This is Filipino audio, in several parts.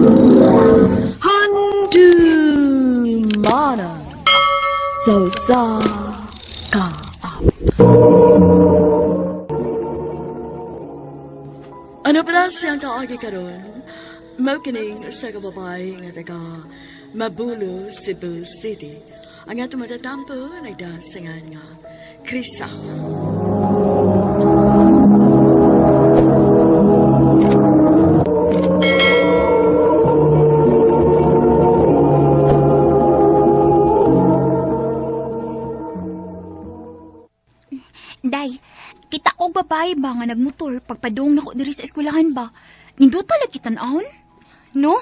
Handumana so sa ka. Ano pala siyang kaagi karon? Maukining sa kababay nga taga Mabulo, Cebu City. Ang atong madatampo nagdasangan nga Krisa. Day, kita ko babae ba nga nagmotor pagpadung nako diri sa eskwelahan ba? Nindot talaga kitan-aon? No?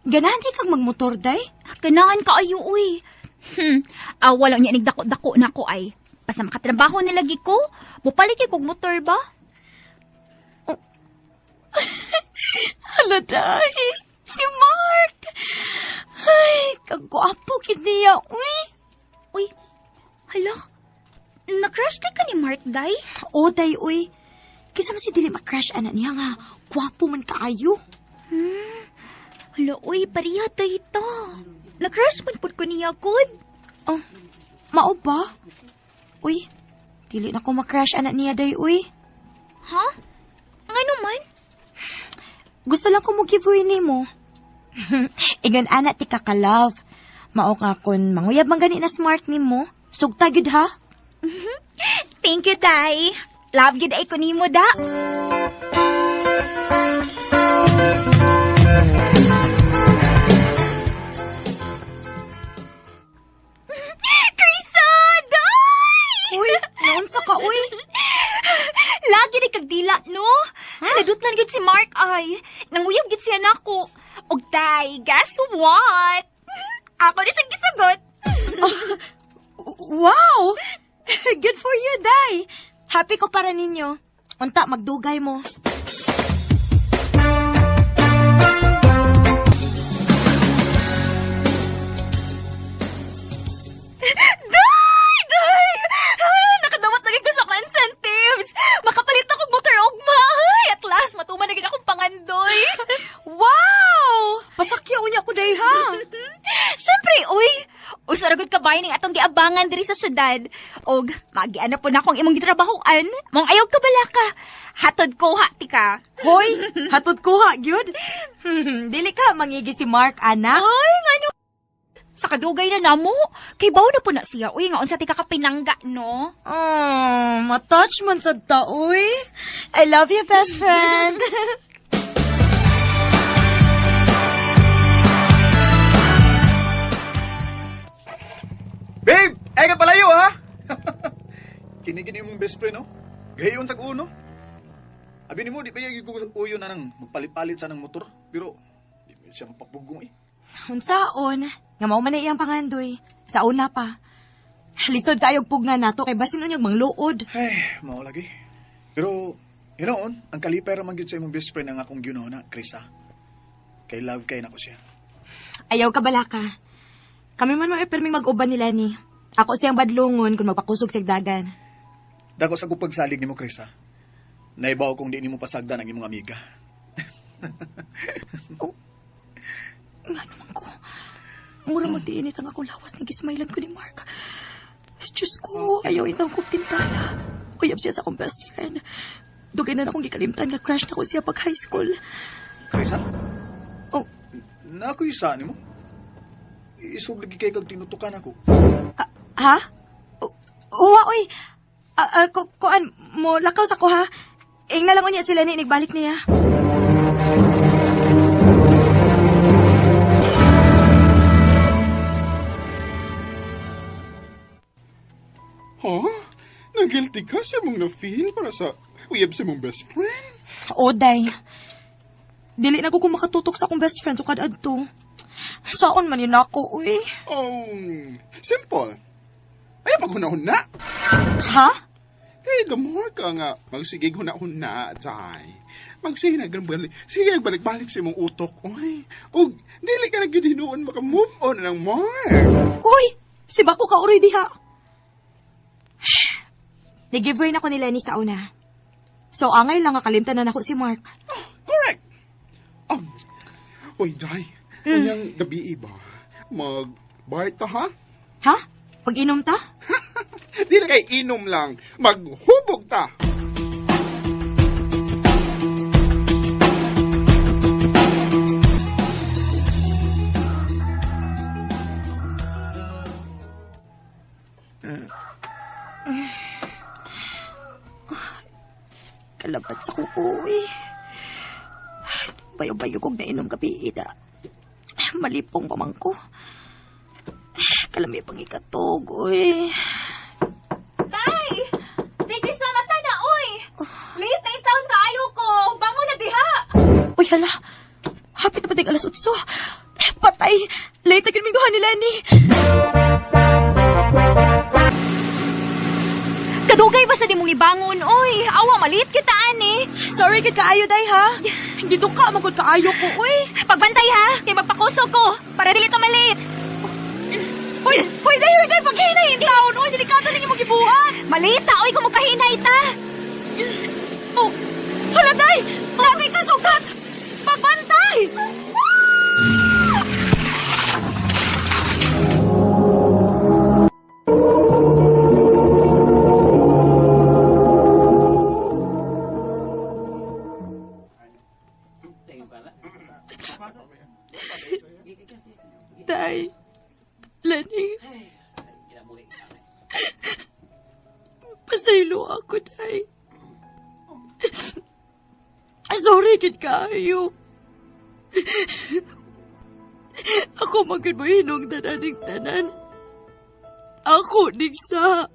Ganahan di kang magmotor, day? Ganahan ka ayo uy. Walang niya nagdako-dako na ko ay. Basta makatrabaho nilagi ko, mupalit kog motor ba? Hala, day. Si Mark. Ay, kagwapo kiniya, uy. Uy, hala. Na-crush ka ni Mark, Day? O, day, uy. Kisa man si dili makrush anak niya nga. Gwapo man kaayo. Hala, uy, pariya tayo ito. Na-crush man po ko niya, good. Oh, mao ba? Uy, dili na ko makrush anak niya, day, uy. Ha? Nga naman? Gusto lang ko mo giveaway ni mo. Igan anak ti kakalove. Mao ka kon manguyab man gani na smart ni mo. Sugta gyud ha? Thank you, Day. Love yun ay kunimo da. Krisa, Day! Uy, naunsa ka, uy. Lagi ni kagdila, no? Nadutlan gid si Mark ay. Nanguyab gid siya nako. Og Day, guess what? Ako na siyang gisagot. Wow! Good for you, Day. Happy ko para ninyo. Unta, magdugay mo. Day! Nakadawat lagi ko sa incentives. Makapalit ako motor ugma. Ay, at last, matuman na gid akong pangandoy. Wow! Pasakyaw niya ko, Day, ha? Siyempre, uy. Usaragod ka ba ning atong giabangan diri sa syudad? Og, magiana po na akong imong gitrabahoan. Mong ayaw ka bala ka. Hatod ko, hati ka. Hoy, hatod ko ha, gyud. Dili ka mangigi si Mark, anak. Ay, ngano? Sa kadugay na namo. Kay bawo na po na siya. Uy, nga unsa ti ka kapinangga, no? Oh, matouch man sa taoy. I love you, best friend. Babe! Ay ka palayo, ha? Kinigini mong best friend, no? Gayon sa uno. Abi ni mo, di pa yung uyo na nang magpalit-palit sa ng motor. Pero, di pa siya mapapugong, eh. Unsaon? Nga mao man na iyang pangandoy. Sa una pa. Lisod kayog pugna nato kay basin unyag mangluod. Ay, mao lagi. Pero, you know, ang kaliper man gyud sa imong best friend ang akong ginona, Krisa. Kay love kay nako siya. Ayaw ka bala ka. Kami man mo perming mag-uban nila ni. Ako siyang badlungon kung magpakusog sa dagan. Dako sa pagsalig nimo, Krisa. Naibaw kung di nimo pasagdan ang imong amiga. Nga naman ko. Mura magdiinit ang akong lawas na gismailan ko ni Mark. Diyos ko, ayaw itang kong tintala. Uyab siya sa akong best friend. Dugay na akong gikalimtan nga crush na ko siya pag high school. Krisa? Oh. Naako isa nimo? Isog lagi kay kag tinutukan ako. Ha? Uwa, uy. Kuan, mo lakaw sa ko ha. Ing na lang niya sila ni nagbalik niya. Nag-guilty ka sa mong na-feel para sa uyab sa mong best friend? Oday. Dili na ko kung makatutok sa akong best friend so kadadto. Saon man yun ako, uy. Oh, simple. Ayaw pag-huna-huna. Ha? Kaya gamor ka nga, magsigig huna-huna, Day. Sige nagbalik-balik sa imong utok. Uy, ug, dili ka na gininuon maka-move on ng Mark. Uy! Si Bako ka already ha. Nag-give rain ako ni Lenny sa una. So, angay lang akalimtan na ako si Mark. Correct. Uy, Day. Kanyang gabi ba? Mag-bar ta, ha? Ha? Pag-inom ta? Di na kay inom lang. Maghubog ta. Kalabat sa kuko eh. Bayo-bayo kong nainom gabi ida. Malipong pamangko. Kalami pang ikatog, uy. Tay! Di Krista mata na, oy! Late na itaon kaayo ko! Bango na diha! Uy, hala. Hapit na pa ting alas 8. Patay. Late na kinminduhan nila ni. Kadugay ba sa di mong ibangon, oy? Awa, maliit kita, ani. Sorry kid kaayo, day, ha? Hindi ka magod kaayo ko, uy. Pagbantay ha, kay magpakuso ko, para dili ta malit. Uy, day, paghinay in taon. Uy, delikado lang yung magibuhat. Malita, oy, kung magkahinay ta. Oh, hala, day. Lagi ka sugat. Pagbantay. Day, Lani. Pasaylo ako, day. Sorry, kid kayo. Ako magin mo hinong tananing tanan. Ako, nigsa.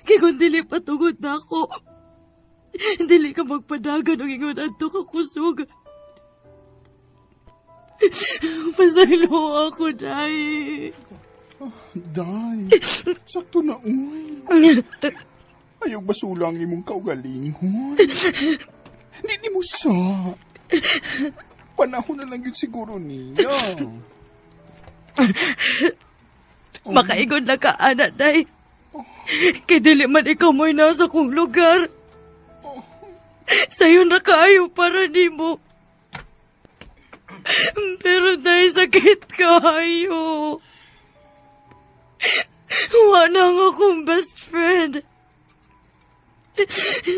Kaya kung dili patugod na ako, dili ka magpadagan ng ingon adto ka kusog. Pasaylo ako, day. Day, sakto na, uy. Ayaw basulang imong kaugalingon. Hindi mo sa. Panahon na lang yun siguro niya. Makaingon na ka, anak, day. Kaya dili man ikaw mo'y nasa kong lugar. Sa'yo na kaayo para di mo. Pero day, sakit kayo. Wala nga akong best friend.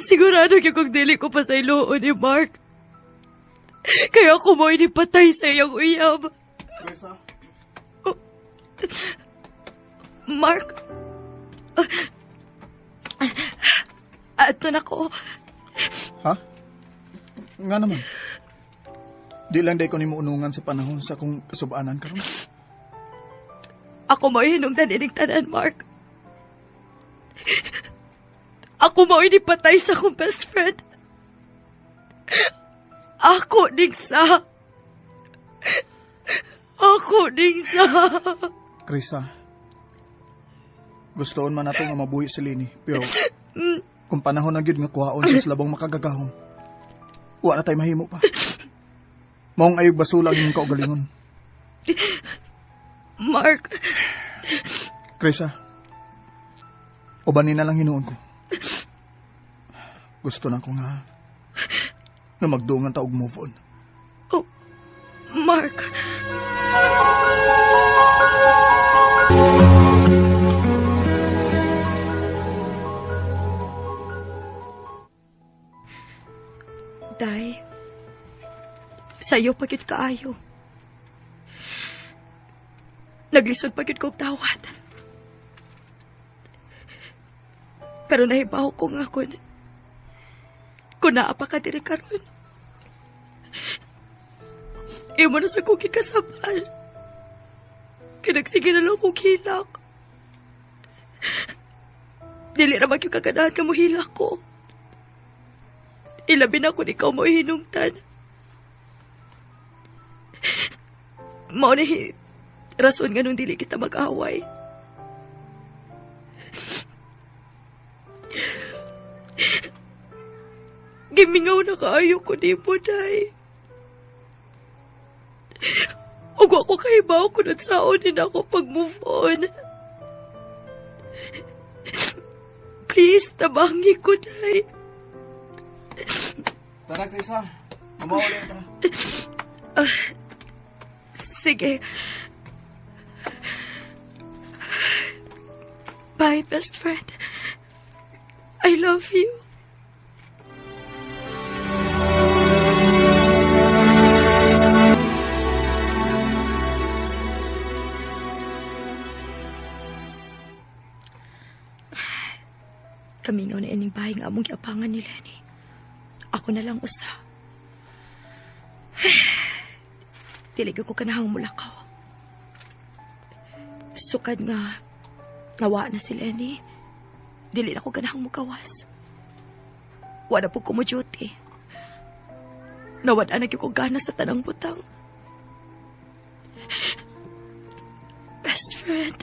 Sigurado kaya kung dili ko pa sa iloon ni Mark. Kaya ako mo inipatay sa iyang uyab. Oh. Mark. Ato na ko. Ha? Nga naman. Di lang day ko ni mo unungan sa panahon sa kong kasubaanan karon. Ako mo hinungdan inig-tanan, Mark. Ako mo inipatay sa akong best friend. Ako ding sa. Krisa, gustoon man nato nga mabuhi si Lini, pero kung panahon na gyud nga kuhaon siya sa labang makagagahon, wa na tayo mahimo pa. Maong ayog basulang yung kaugalingon. Mark. Krisa, ubanin na lang hinuon ko. Gusto na ko nga magduungan ta og move on. Oh, Mark. Day, sa'yo pagit kaayo. Naglisod pagit kong tawad. Pero nahibaw ko nga kung naapa ka diri karon. Imo na sa kong ikasabal. Kinagsige na lang kong hilak. Dili naman yung kaganahan ka mo hilak ko. Ilabi na kung ikaw mo hinungtan. Mao ni rason nga nung dili kita mag-away. Gimingaw na kaayo ko di mo, day. Ug ako kahibaw ko na saon din ako pag-move on. Please, tabangi ko, day. Tara, Krisa. Mamawala ta. Sige. Bye, best friend. I love you. Kamingaw na ining bahay nga among giapangan ni Lenny. Ako na lang usa. Dili ko kanahang mulakaw. Sukad nga nawa na si Lenny. Dili na ko kanahang mugawas. Wala po ko mo duty. Nawala na ko gana sa tanang butang. Best friend.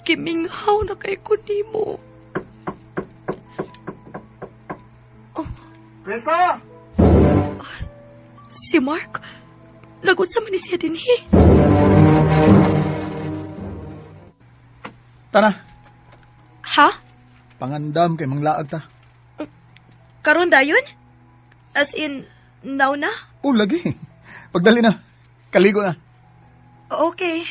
Kiminghaw na kay kundi mo. Krisa! Si Mark. Lagot sa man siya din Tana, Ha? pangandam kay manglaag ta. Karon dayon? As in, now na? Oh, lagi. Pagdali na. Kaligo na. Okay.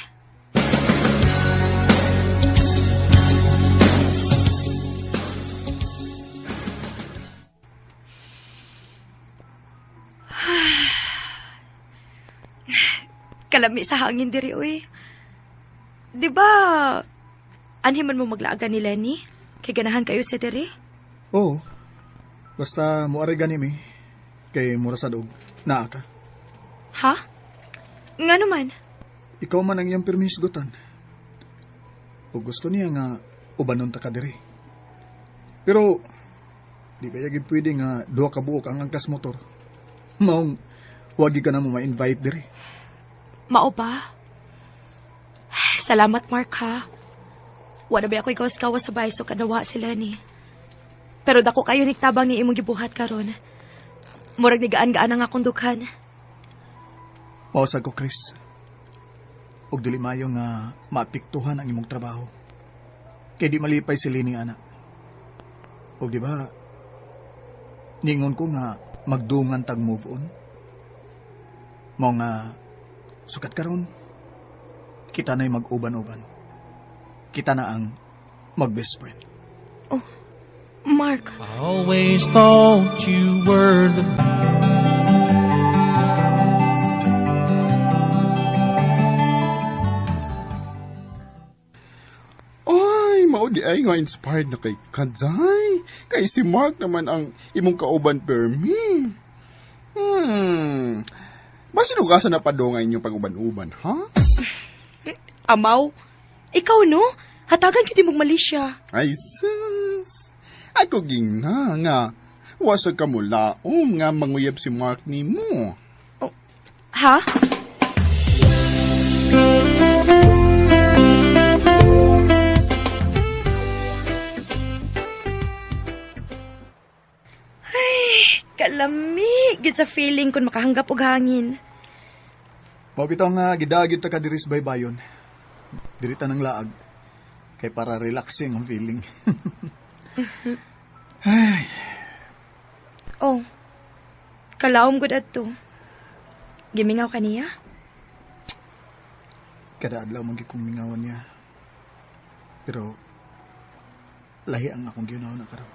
Kalami sa hangin diri, uy. Di ba, anhiman mo maglaagan ni Lenny? Kay ganahan kayo sa diri? Oo. Basta muari gani mi. Kay mura sa dog. Naa ka. Ha? Nga naman. Ikaw man ang iyang permisgutan. O gusto niya nga ubanon ta ka diri. Pero, di ba yagid pwede nga duha ka buok ang angkas motor? Maong, wagi ka na mo ma-invite diri. Mao ba? Salamat, Mark, ha? Wala ba ako ikaw sa bahay so kanawa si Lenny. Pero dako kayo nagtabang ni imong gibuhat karon. Murag nigaan-gaan ang akong dughan. Pausag ko, Chris. Og dili mayo nga maapektuhan ang imong trabaho. Kay di malipay si Lenny, anak. Og di ba, ningon ko nga magdungan tag move on. Mao nga sukat karon, kita na'y mag-uban-uban. Kita na ang mag-best friend. Mark, I always thought you were the Ay, maudi ay nga inspired na kay Kadzay. Kay si Mark naman ang imong kauban permi. Masinugasan na pa do nga inyong pag-uban-uban, ha? amaw. Ikaw, no? Hatagan kita mong mali siya. Ay, sus. Ako gina nga. Wasag ka mula nga manguyab si Mark ni mo. Ha? Ay, kalami. Gid sa feeling kung makahanggap og hangin. Mao bitaw nga gidagid ta ka diri sa baybayon. Diri ta nang laag. Kay para relaxing ang feeling. Ay, Oh, kalawom gud adto. Gimingaw ka niya? kada adlaw man gyud kong mingawan niya. Pero lahi ang akong ginawa na karon.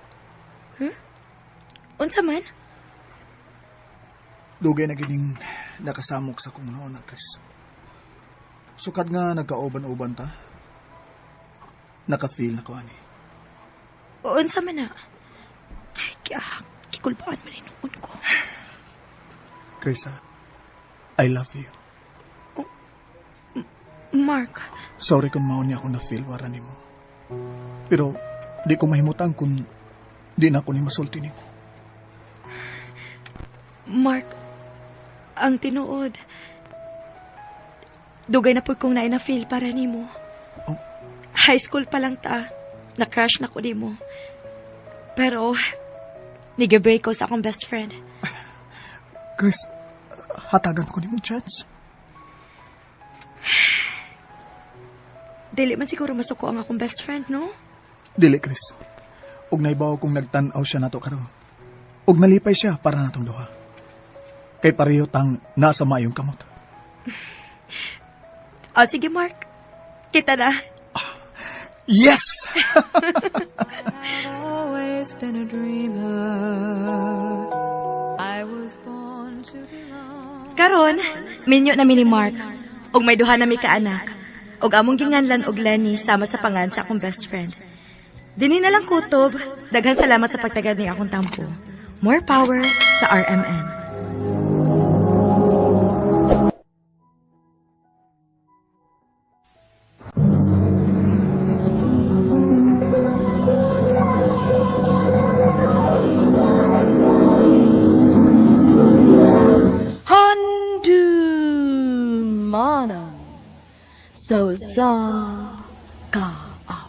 Unsa man? Dugay na gining nakasamok sa kong noon na Chris. Sukad nga nagkaoban-oban ta. Naka-feel na ko ani. Unsa man na? Ay, kikulbaan man inuon ko. Chris, I love you. Mark, Sorry kung mao niya ako na-feel wara nimo. Pero di ko mahimutang kung di na ako ni masulti nimo. Mark, ang tinuod. Dugay na po kong na-feel para nimo. Oh. High school pa lang ta. Na-crush na ko nimo. Pero, nag-break ko sa akong best friend. Chris, hatagan ko nimo chance. Dili man siguro masuko ang akong best friend, no? Dili, Chris. Og naibaw kong nagtan-aw siya nato karon. Og nalipay siya para natong duha. kay pareho tang nasa mayong kamot. O sige, Mark. Kita na. Yes! Always been a dreamer. I was born to belong. Karon, minyo na ni Mark. Og may duha na mi kaanak. Og among ginganlan og Lenny sama sa pangan sa akong best friend. Dini na lang kutob. Daghan salamat sa pagtagad ni akong tampo. More power sa RMN. Mana so sa ka up.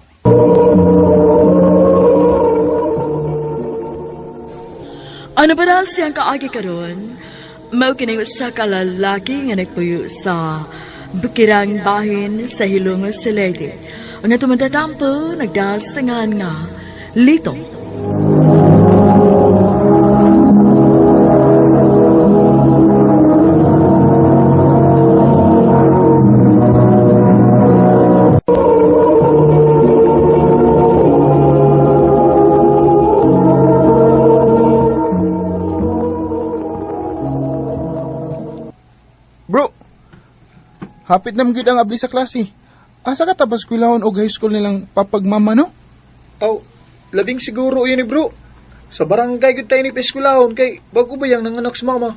Ano ba daw siyang kaagi karon? Mao kining usa ka lalaki nga nagpuyo sa bukirang bahin sa hilong sa Leyte. Ang tumatatampo nagdasangan nga Lito. Bro, hapit na magid ang abli sa klase. Asa ka tapos kwilahon og high school nilang papagmama, no? Aw, labing siguro yun bro. Sa barangay gud tayo ni peskulahon kay bago ba yang nanganak sa mama?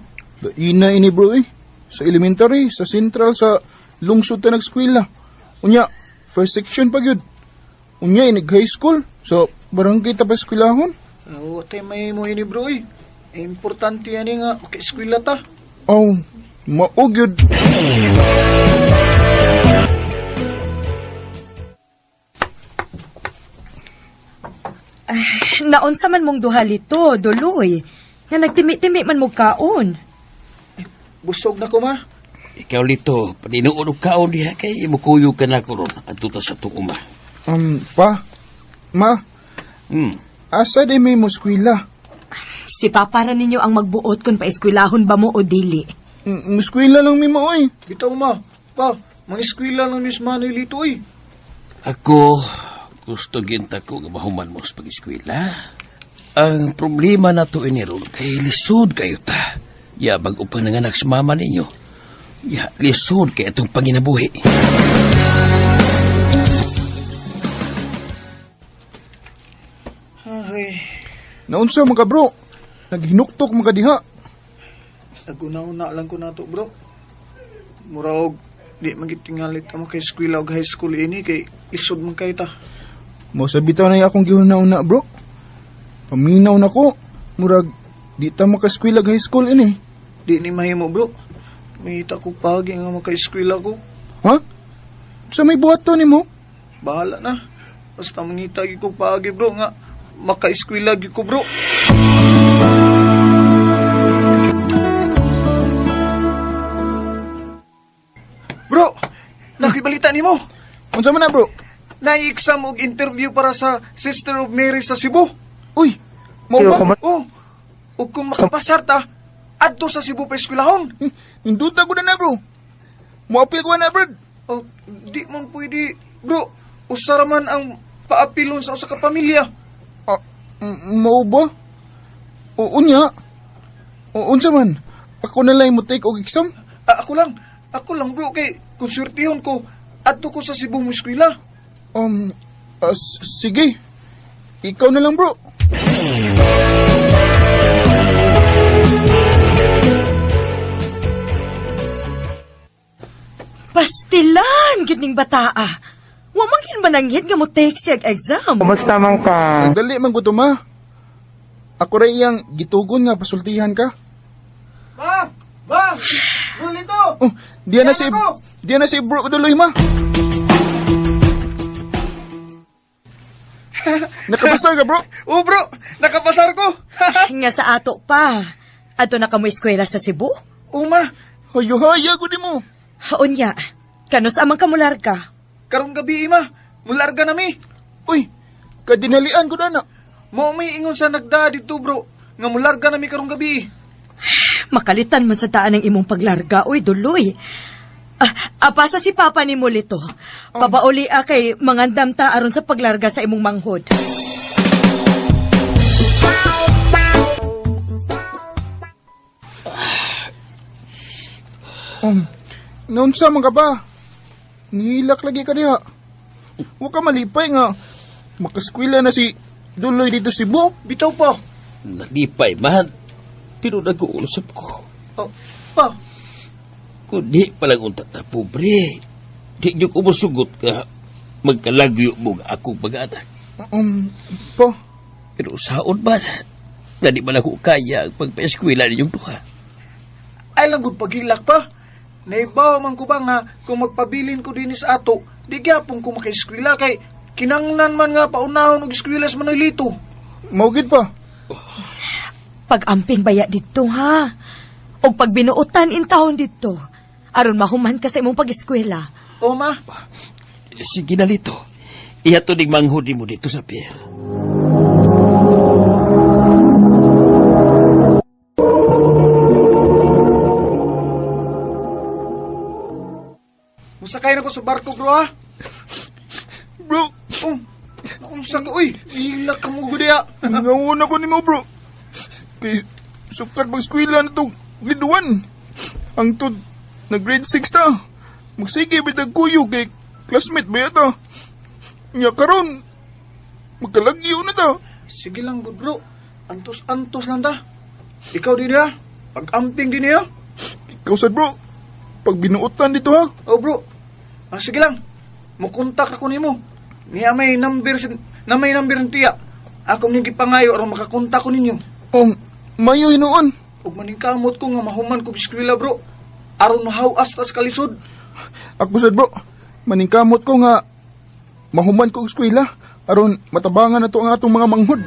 Ina ini bro eh. Sa elementary, sa central, sa lungsod ta nagskwela. Unya, first section pa gyud. Unya inig high school, sa barangay tapos kwilahon. Aw, tay may mo yun bro eh. Importante yan nga maka-eskwela ta. Aw, mao gyud. Naunsa man mong duha lito, duloy. Nga nagtimi-timi man mong kaon. Busog na ko ma. Ikaw lito, paninuod og kaon diha kay mukuyog ka na ko ron adto ta sa tuuma. Pa, ma, Hmm. asa di may muskwela? Si Papa ra ninyo ang magbuot kung paeskwelahon ba mo o dili. Muskwela lang mi mo eh. Bitaw ma. Pa, mga eskwela lang ni Manny Lito eh. Ako gusto ginta ko nga mahuman mo sa pag-eskwela. Ang problema na to ini ron kay lisod kayo ta. Ya bag upang nanganak sa mama ninyo. Ya lisod kay atong panginabuhi. Ay, Naunsa mga bro? Naghinuktok mga diha. naguna-una lang ko na to bro. Muraog, di magitingalit ang mga eskwela o high school ini kay lisod man kayo ta. Mo sa bitaw na akong gihuna-una bro. Paminaw na ko. Murag, di ta makaskwela high school ini. Di ni mahimo bro. May hita ko pagi nga maka-eskwela ko. Ha? Sa may buhat to ni mo? Bahala na. Basta mangita gyud ko pagi bro nga maka-eskwela gyud ko bro. Bro, nakibalita nimo. Unsa man na bro? Na-exam og interview para sa Sister of Mary sa Cebu. Uy, mo ba? Oh, ug kung makapasar ta, adto sa Cebu pa eskwelahon. Induta ko na bro. Mo apil ko na bro. Oh, di man pwede, bro. Usara man ang paapilon sa usa ka pamilya. Mo ba? O unya. O unsa man? Ako na lang mo take og exam. Ako lang bro kay kung surtihon ko adto ko sa Cebu mo eskwela. Sige. Ikaw na lang bro. Pastilan, gining bataa. Wa man kin mananghit nga mo take siya exam. Nagdali man ko to ma. Ako rin iyang gitugon nga pasultihan ka. Ba! Bro nito! Oh, diyan na si bro duloy ma. Nakapasar ka bro? Oh bro, nakapasar ko. Nga sa ato pa. Ato na kamo eskwela sa Cebu? Uma, Hayo-haya ko di mo. Unya, kanos amang kamular ka? karong gabi ima, mularga nami. Uy, kadinalian ko na na. Mo may ingon sa nagda dito bro, nga mularga nami karong gabi. Makalitan man sa daan ng imong paglarga, uy, duloy. Apasa si Papa ni Molito. Papauli kay mangandam ta aron sa paglarga sa imong manghod. Naunsa man ka ba? Nihilak lagi ka diha. Huwag ka malipay nga. Makaskwila na si Duloy dito si Bo. Bitaw pa. Nalipay man. Pero nag-uusap ko. Pa. Kundi palang unta ta, pobre. Di nyo kumusugot ka. Magkalagyo mo nga akong pag-anak. Pa. Pero saon ba? Nga di man ako kaya ang pagpa-eskwela ninyong duha. Ay lang gud paghilak pa. Naibaw man ko ba nga kung magpabilin ko din sa ato, di gyapon ko makaeskwela kay kinanglan man nga paunahon og eskwela sa Manilito. Maugid pa. Pag-amping baya dito, ha? O pagbinuutan in taon dito, aron mahuman ka sa imong pag-eskwela. O ma, Sige na lito. Ihato ning manghudi mo dito sa pier. musakay na ko sa barko bro ha. Bro, Naunsa ka, uy, hilak ka mo gud ya. ngauna ko ni mo bro. Kay sukat mag-eskwela na itong liduan. Ang tod na grade 6 ta. Magsige bitag kuyo kay classmate ba yata. Nya karon magkalagyo na ta. Sige lang gud bro. Antos lang ta. Ikaw din ya. Pag-amping din ya. Ikaw sad bro. Pag binuotan dito ha. Oh bro. Sige lang. Mukontak ako nimo. Niya may number ng tiya. Ako nang gipangayo aron makakontak ko ninyo. Mayo hinuon. Ug maningkamot ko nga mahuman ko eskwela bro. Aron mahawas tas kalisod. Ako sad bro. Maningkamot ko nga mahuman ko og eskwela aron matabangan nato ang atong mga manghod.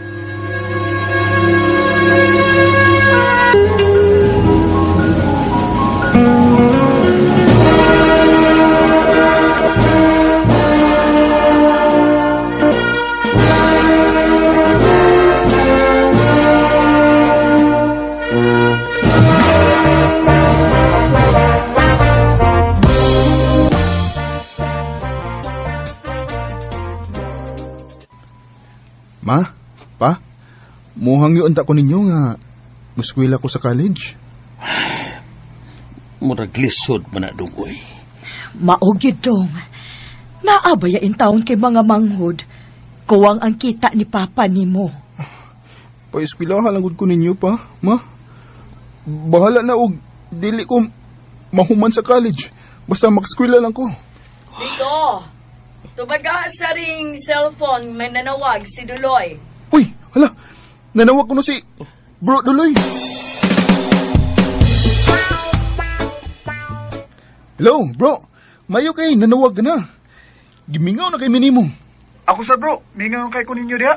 Ma, pa, muhangyo anta ko ninyo nga muskwela ko sa college. Murag lisod man na dungoy. Maugid dong. Naabayain taon kay mga manghod. Kuwang ang kita ni Papa nimo. Pa-eskwelahan lang gud ko ninyo pa, ma. Bahala na og dili ko mahuman sa college. Basta mag-eskwela lang ko. Dito! Tumaga sa ring cellphone, may nanawag si Duloy. Uy, hala, nanawag ko na si Bro Duloy. Hello, bro. Mayo kay nanawag ka na. Gimingaw na kay minimo. Ako sa bro, mingaw kay ko ninyo diha.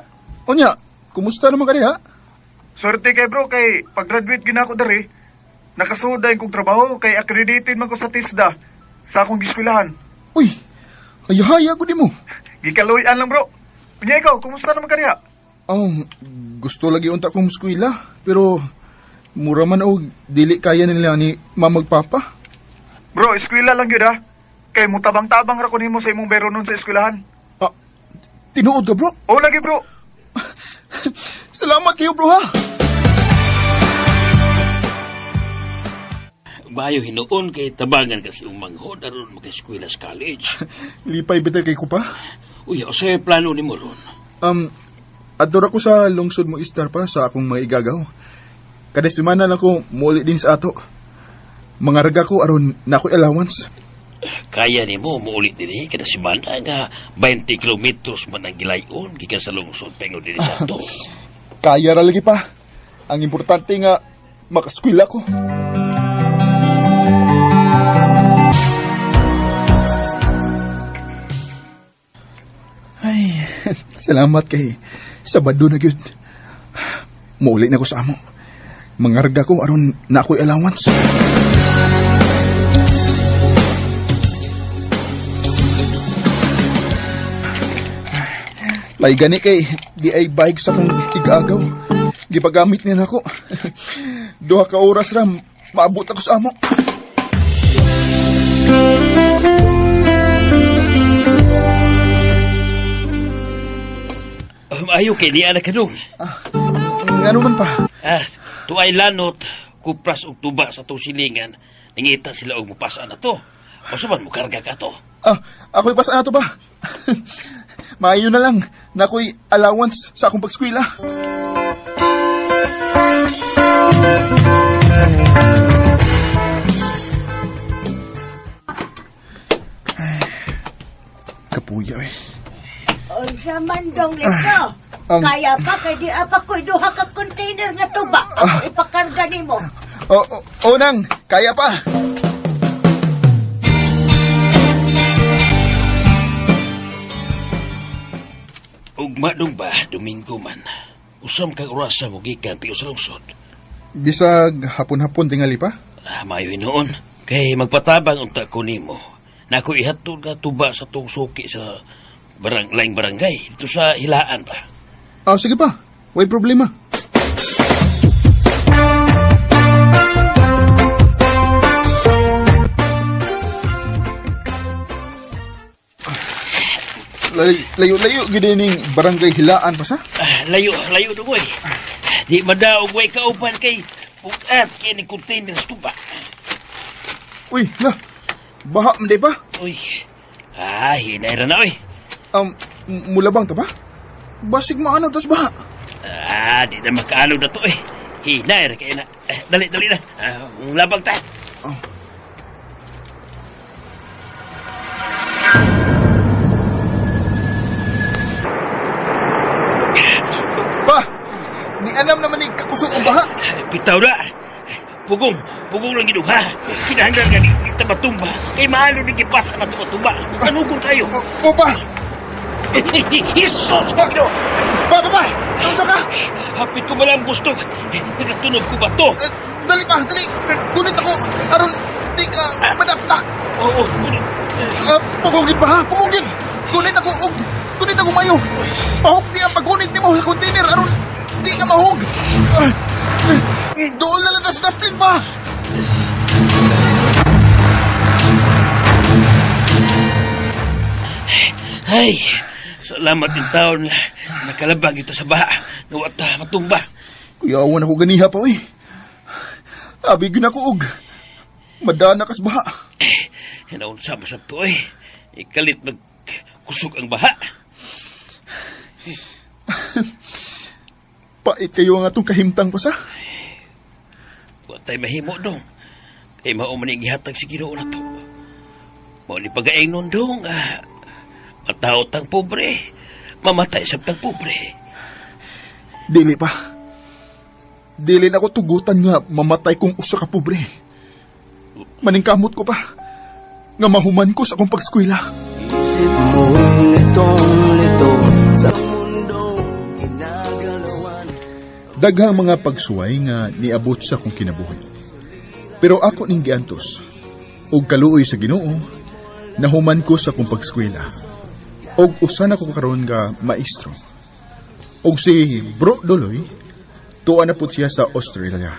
Onya, kumusta naman ka diha? Swerte kay bro kay pag-graduate gina ko diri. Nakasuday kong trabaho kay accredited man ko sa TISDA sa akong giskwelahan. Uy, ayahaya ko di mo. Gikaloyan lang bro. Unya ikaw, kumusta naman ka diha? Gusto lagi unta kong muskwila, pero mura man og dili kaya nila ni mamagpapa. Bro, eskwela lang yun ha. Kay mutabang-tabang ra ko nimo sa imong bero nun sa eskwelahan. Tinuod ka, bro? Oo lagi bro. Salamat kayo, bro, ha? Bayo hinuon kay tabangan kasi yung manghod aron maka-eskwela sa college. Lipay bitay kay ko pa. Uy, o sa'yo plano ni mo ron? Adora ko sa lungsod mo istar pa sa akong mga igagaw. Kada semana lang ko muli din sa ato. Mga raga ko aron na ako'y allowance. Kaya ni mo muulit din kada simana nga 20 kilometros man ang gilayon gikan sa lungsod pengo din sa ato. Kaya ra lagi pa. Ang importante nga makaskwela ko. Ay, salamat kay Sabado na gyud. Muli na ko sa amo. Mangarga ko aron na ako'y allowance. Lay gani kay di ay bike sa kong igagaw. Gipagamit niya nako. Duha ka oras ram maabot ako sa amo. Ayaw kay ni anak kadong. Ano man pa? Tuay lanot, kupras og tuba sa tong silingan, nangita sila og mupasa na to. Masuman mo karga ka to. Ako'y pasaan na to ba? Maayo na lang na ako'y allowance sa akong pagskwila. Kapuya eh. Unsa man dong lito? Kaya pa kay di apa ko'y duha ka container nga tuba. Ipakarga nimo. Nang, kaya pa. Ugma dong ba, Domingo man. Usam kang orasa mo gikan piyo sa lungsod. Bisag hapon-hapon tingali pa? Mayo noon. Kay magpatabang unta ko nimo. Na ako ihatod ka tuba sa tong suki sa laing barangay. Dito sa Hilaan pa. Sige pa. Way problema. Layo-layo gid ning barangay Hilaan pa sa? Layo dugoy. Di madaog way kauban kay bukat kay ni container sa tuba. Uy, baha man di pa? Uy. Hinay ra na oy. Mulabang ta ba? Basig maano tas baha. Di na makaano na to eh. Hinay ra kay na. Dali na. Labang ta. Pa! Ni anam naman ni kakusog ang baha. Bitaw na. Pugong lang gidong ha. Kinahanglan ka di tabatumba. Kay maalo ni gipasa na tuba. Anugol kayo. Opa! Jesus Ginoo. Pa! Unsa ka? Hapit ko malang gusto. Nagatunog ko ba to? Dali pa, dali. Kunit ako. Aron, di ka madaptak. Oo. Pugugid pa ha, pugugid. Kunit ako mayo. Pahog di ang pagkunit ni mo sa container. Aron, di ka mahog. Doon na lang ka sa taplin pa. Ay, salamat din taon nga nakalabag ito sa baha. Nawata matumba. Kuyawan ako ganiha pa, uy. Abigin ako, og. Madana kas baha. Hinaon sa to eh. Ikalit magkusog ang baha. Pait kayo nga itong kahimtang pa sa. Huwag tayo mahimo dong. Kay maumaning ihatag si Ginoo na to. Mao ni pag-aing nun dong. Mataot ang pobre. Mamatay sa tang pobre. Dili pa. Dili na ako tugutan nga mamatay kong usa ka pobre. Maningkamot ko pa. Nga mahuman ko sa akong pagskwela. Isip mo'y litong-lito sa mundong ginagalawan. Daghang mga pagsuway nga niabot sa akong kinabuhi. Pero ako ning giantos. Og kaluoy sa Ginoo, nahuman ko sa akong pagskwela. Og usan ako karon nga maestro. Og si Bro Doloy, tuwa na po siya sa Australia.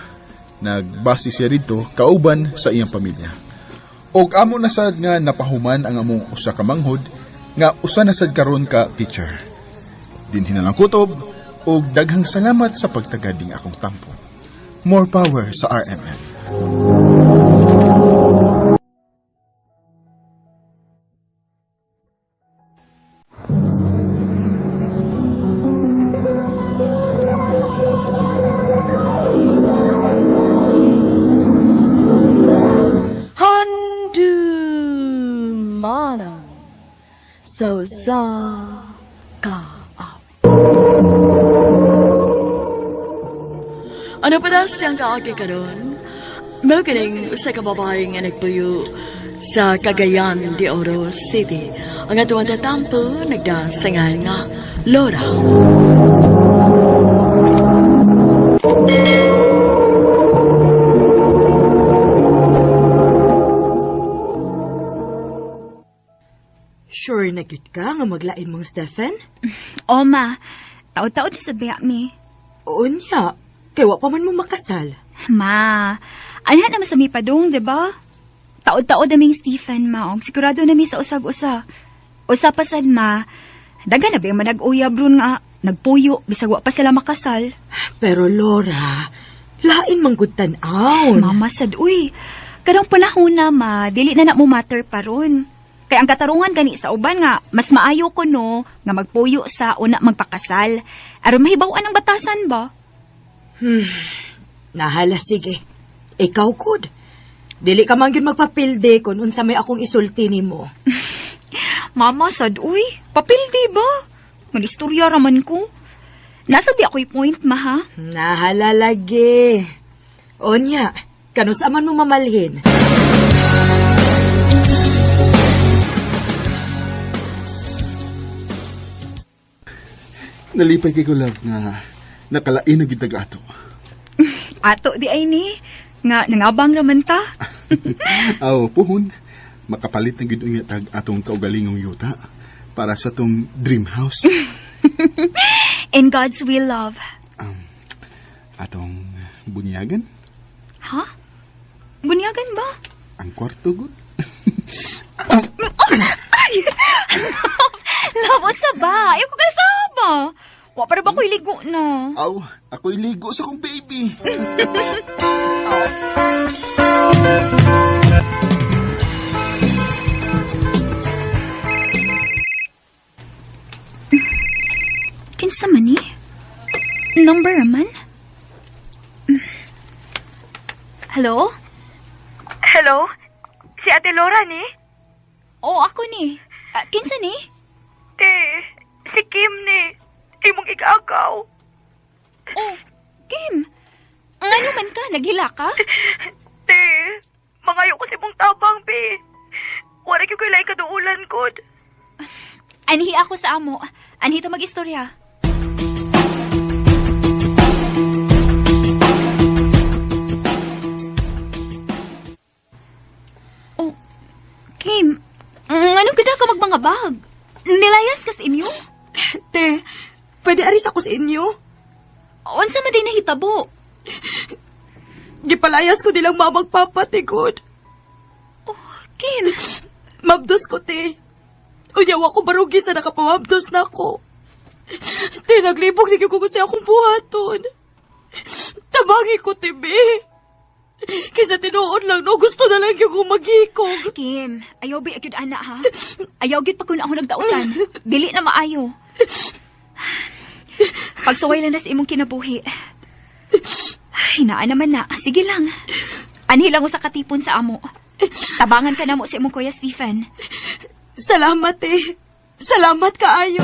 Nagbase siya dito kauban sa iyang pamilya. Og amo na sad nga napahuman ang among usa ka manghod nga usa na sad karon ka teacher. Dinhi na lang kutob og daghang salamat sa pagtagad ning akong tampo. More power sa RMN. Mana so sa ka up. Ano pa daw siyang kaagi karon? Magaling sa kababaeng nga nagpuyo sa Cagayan de Oro City. Ang atuang tatampo nagdasangal nga Lora. Sure na gyud ka nga maglain mong Stephen? O ma, taod-taod sa biya mi. Oo niya. Kaya wa pa man mo makasal. Ma, Anha naman sa mi padong, di ba? Taod-taod naming Stephen, maong. Sigurado nami sa usag-usa. Usa pa sad ma, daga na ba yung manag-uyab ron nga, nagpuyo, bisag wa pa sila makasal. Pero Laura, lain manggod tan-aw. Mama sad, uy, karong panahon na ma, dili na mo matter pa ron. Kaya ang katarungan gani sa uban nga, mas maayo ko no, nga magpuyo sa una magpakasal. Aron mahibawaan ang batasan ba? Nahala, sige. Ikaw, good. Dili ka man yun magpapilde kung unsa may akong isulti ni mo. Mama sad, uy, papildi ba? Manistorya raman ko. Nasa di ako'y point, ma, ha? Nahala lagi. Onya, kanus aman mo mamalhin. Nalipay kay ko, love, nga nakalain na gitag ato. Ato di ay ni, nga nangabang raman ta. Aw, puhon. Makapalit na gid unya tag atong kaugalingong yuta para sa tong dream house. In God's will, love. Atong bunyagan? Ha? Bunyagan ba? Ang kwarto, good? Love, sa ba? Ayaw ko kasama. Wa para ba ko'y ligo na? Aw, ako'y ligo sa kong baby. Kinsa man ni? Number man? Hello? Hello? Si Ate Laura ni? Oo, ako ni. Kinsa ni? Te, si Kim ni. Imong igagaw. Oh, Kim. Ano man ka? Naghila ka? Te, mangayo ko si mong tabang, be. Wala ko kailay kaduulan, kod. Anhi ako sa amo. Anhi to mag-istorya. Oh, Kim. Anong ganda ka magbangabag? Nilayas ka sa inyo? Te, pwede aris ako sa inyo? Unsa man din nahitabo? Gipalayas ko nilang mamagpapatigod. Oh, Kim. Mabdos ko, te. Unyawa ko barugi sa nakapamabdos na ko. Te, naglibog ni ko sa akong buhaton. Tabangi ko, te, be. Kaysa tinuod lang, no, gusto na lang yung maghikog. Kim, ayaw ba agyud ana, ha? Ayaw gyud pag ako nagdautan. Dili na maayo. Pagsaway lang na sa imong kinabuhi. Hinaan naman na. Sige lang. Anhi lang mo sa katipon sa amo. Tabangan ka na mo sa imong kuya Stephen. Salamat, eh. Salamat kaayo.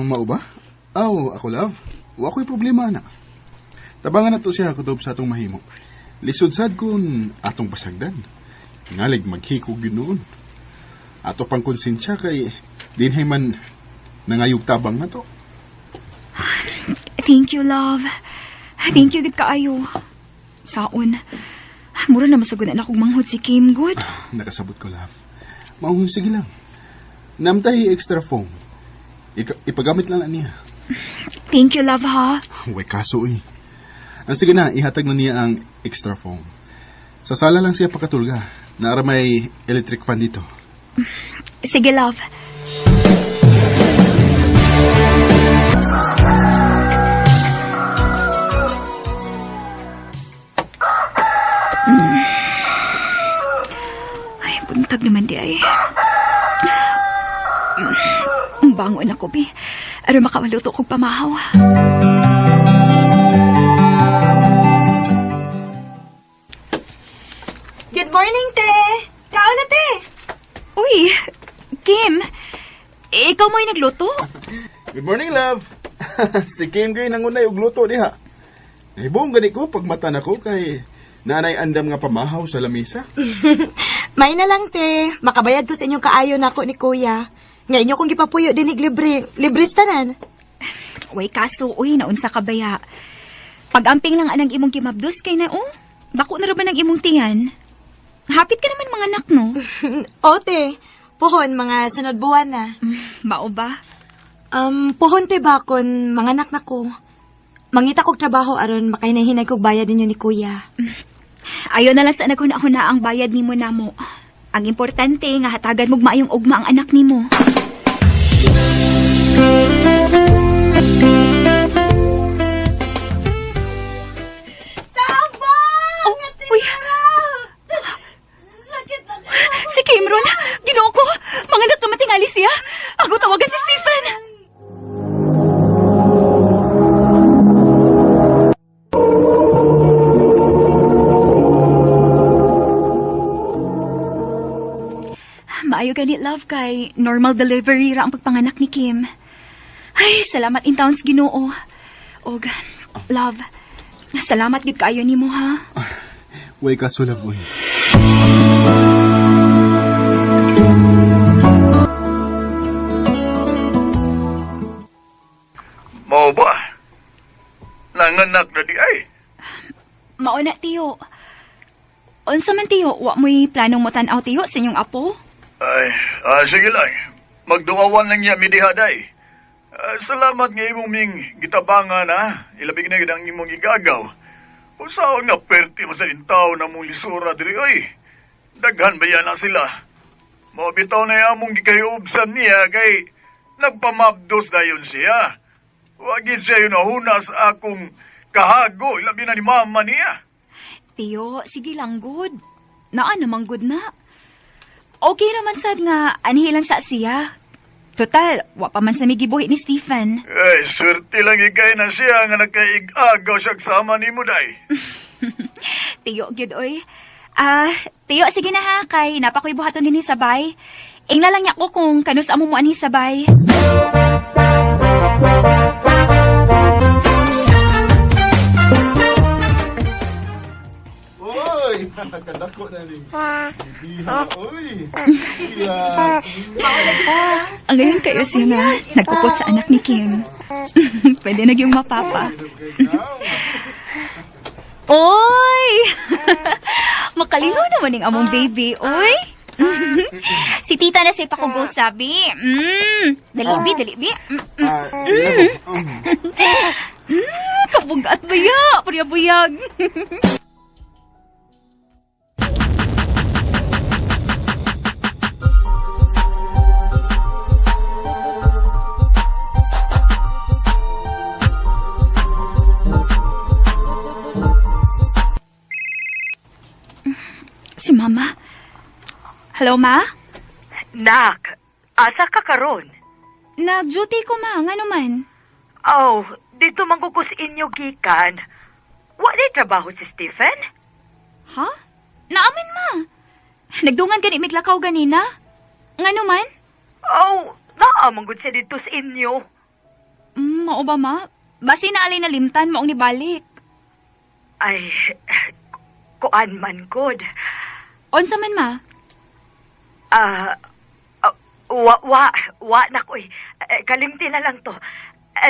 Mao ba? Aw, ako, love. Wa ko'y problema, na. Tabangan na to siya kutob sa atong mahimo. Lisod sad kun atong pasagdan. Ngalig maghikog yun noon. Ato pang konsensya kay dinhay man nangayog tabang na to. Thank you, love. Thank you, gid kaayo. Saon. Mura na masagunan akong manghod si Kim, good. Nakasabot ko, love. Maungon, sige lang. Namtay extra foam. Ipagamit lang na niya. Thank you, love, ha? Way kaso, eh. Sige na, ihatag na niya ang extra foam. Sa sala lang siya pakatulga. Naara may electric fan dito. Sige, love. Ay, buntag naman di ay. Bangon ako, Bi. Aron makamaluto kong pamahaw. Good morning, te. Kao na, te. Uy, Kim. Ikaw mo'y nagluto? Good morning, love. Si Kim Gray nangunay og luto diha. Nahibong gani ko pag mata na ko kay nanay andam nga pamahaw sa lamisa. May na lang, te. Makabayad ko sa inyong kaayo na ako ni kuya. Nga inyo kong gipapuyo dinig libre. Libres tanan. Uy, kaso, naunsa ka baya. Pag-amping lang anang imong kimabdos kay na, bako na raman ang imong tiyan. Hapit ka naman mga anak, no? O, te. Puhon, mga sunod buwan na. Mao ba? Pohonte ba kon manganak na ko? Mangita kog trabaho aron makainahinay kog bayad ninyo ni kuya. Ayaw na lang sa anak ko na ang bayad nimo namo. Ang importante nga hatagan mog maayong ugma ang anak nimo. Tabang! Uy! Si Cameron! Ginoo ko! Mga anak na matingali siya! Ako tawagan si Stephen! Maayo ganit, love, kay normal delivery ra ang pagpanganak ni Kim. Ay, salamat in towns Ginoo. Og, love, salamat gid kaayo nimo ha. Way ka sulab, uy. Mao ba? Nanganak na di ay. Mauna, tiyo. Unsa man, tiyo, wa mo'y planong mo tan-aw, tiyo, sa inyong apo? Ay, sige lang. Magduawan lang niya midihaday. Salamat nga imong ming gitabangan ha. Ilabig na ang imong igagaw. Usaw nga perti mo sa intaw na mong lisura diri ay. Daghan ba yan na sila? Mabitaw na among gikayubsan niya kay nagpamabdos dayon siya. Wagid siya yun nahuna sa akong kahago. Ilabi na ni mama niya. Tiyo, sige lang, good. Naa namang good na. Okay naman sad nga anhilang sa siya. Total, wa pa man sa migibuhi ni Stephen. Ay, swerte lang ikay na siya nga nakaig-agaw siya sama ni mo, day. Tiyo, good, oy. Tiyo, sige na ha, kay napakoy buhaton din ni sabay. Ingna lang niya ko kung kanus amo mo ani sabay. Uy! Kadako na rin. Ibiha, uy! Yeah. Ang galing kayo siya na nagpupot sa anak ni Kim. Pwede na yung mapapa. Oy! Makalino naman yung among baby, oy! Si tita na siya pakugo sabi. Dali, dali. Kabugat baya, purya-buyag. Si Mama. Hello, Ma? Nak, asa ka karon? Nag-duty ko, Ma. Nga naman. Oh, dito manggugus inyo gikan. Wa di trabaho si Stephen? Ha? Naamin, Ma. Nagdungan gani miglakaw ganina. Nga naman? Oh, naamanggod siya dito sa inyo. Mao ba, Ma? Basi na alay na limtan, maong nibalik. Ay, kuan man good. Onsa man, Ma? Wa na ko eh. Kalimti na lang to.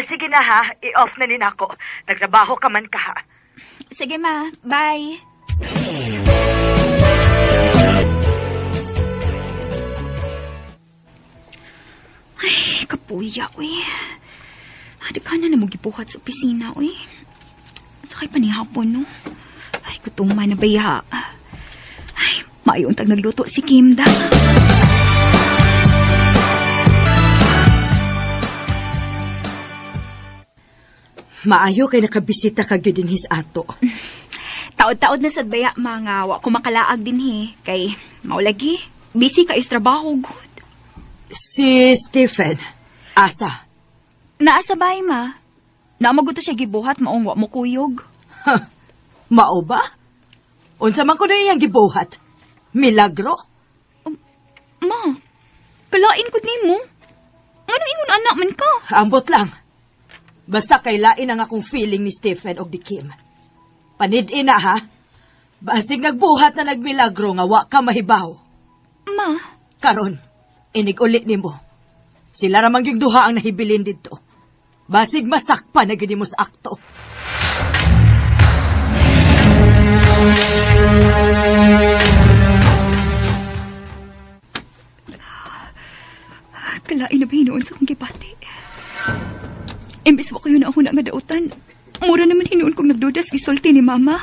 Sige na ha, i-off na din ako. Nagtrabaho ka man ka ha. Sige, Ma. Bye. Ay, kapuya, uy. Hadi ka na gibuhat sa opisina, uy. Sakay pa ni hapon, no? Ay, gutom man na baya. Ay, mayuntag nagluto si Kimda. Maayo kay nakabisita ka gyud din his ato. Taod-taod na sad baya mga wa ko makalaag din he. Kay maulagi, busy ka is trabaho good. Si Stephen, asa? Naasa bay, Ma. Naamaguto siya gibuhat maong wa mo kuyog. Mao ba? Unsa man ko na iyang gibuhat? Milagro? Ma, kalain ko nimo. Ano ingon anak man ka? Ambot lang. Basta kay lain ang akong feeling ni Stephen og di Kim. Panid-ina ha? Basig nagbuhat na nagmilagro nga wa ka mahibaw. Ma. Karon, inig-uli nimo. Sila ramang yung duha ang nahibilin dito. Basig masakpa na gini mo sa akto. Kalain na ba hinoon sa kong gipati? Imbis wa kayo na ako na nga dautan. Mura naman hinuon kong nagdudas gisulti ni mama.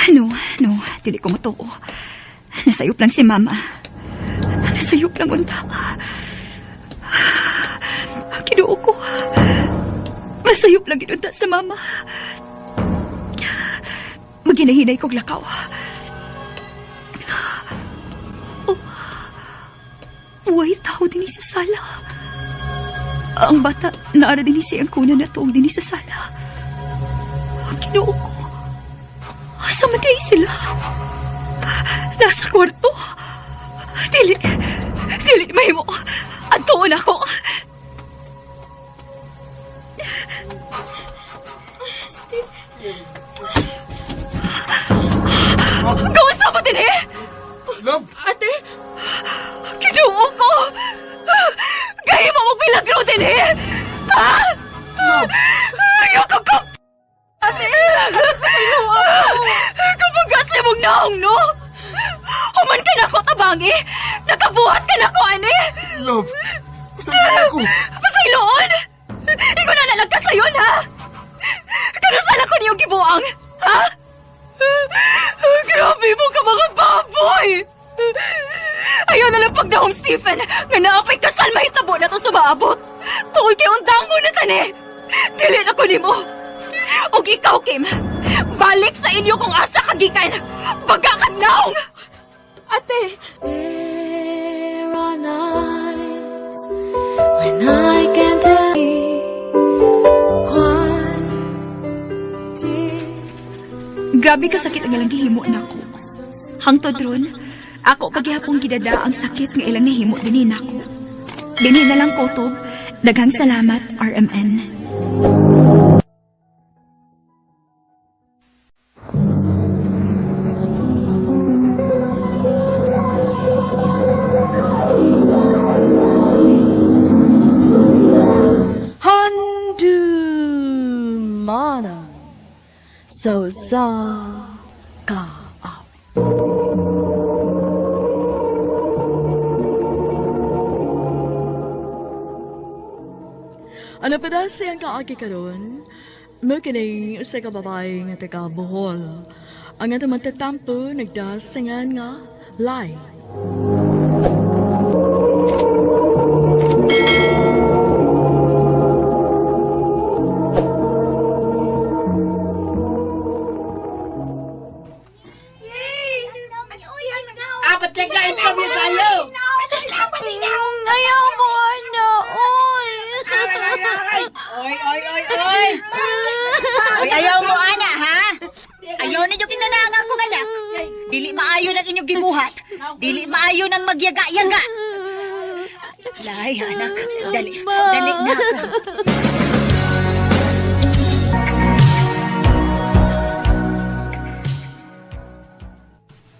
No, dili ko matuo. Nasayop lang si mama. Nasayop lang unta. Kinuo ko. Nasayop lang ginunta sa mama. Maginahinay kong lakaw. Oh, way tao din sa sala. Ang bata naara din siyang kuna na tuog din sa sala. Kinuo ko. Asa maday sila? Nasa kwarto. Dili mahimo. Antuon ako. Gawin sa mo din eh! Love! Ate! Kinuo ko! Gaya mo magpilagro din eh! Ha? Love! Ayoko ko! Ate! Kinuo ako! Kapag kasi mong naong, no? Human ka na ako, tabangi! Nakabuhat ka na ako, ane! Love! Pasayloon ako! Pasayloon? Ikaw na nalagkas sa yun, ha? Kanusala ko niyong gibuang, ha? Grabe mo ka mga baboy! Ayaw na lang pagdahong Stephen nga naapay kasal mahitabo na to sumaabot. Tukoy kay undang mo na tani. Dili na ko nimo. Og ikaw, Kim, balik sa inyo kung asa kagikan. Bagakad naong! Ate! There are nights when I can't tell why did Grabe ka sakit ang ilang gihimo na ako. Hangtod ron, ako paghihapong gidada ang sakit ng ilang nahimo din nako. Dini na lang kutob, daghang salamat, RMN. Handu mana so za ka aw. Ano pa daw siyang kaagi karon? Magkining sa kababae nga taga Bohol. Ang nga matatampo nagdasingan nga lay. Apat na ka-interview tayo! Ayaw mo, ano, oy! Oy! Oy, ayaw mo, ana, ha? Ayaw na yung kinanangan ko, anak. Dili maayo ng inyong gibuhat. Dili maayo ng magyaga-yaga. Lay, anak. Dali na ka.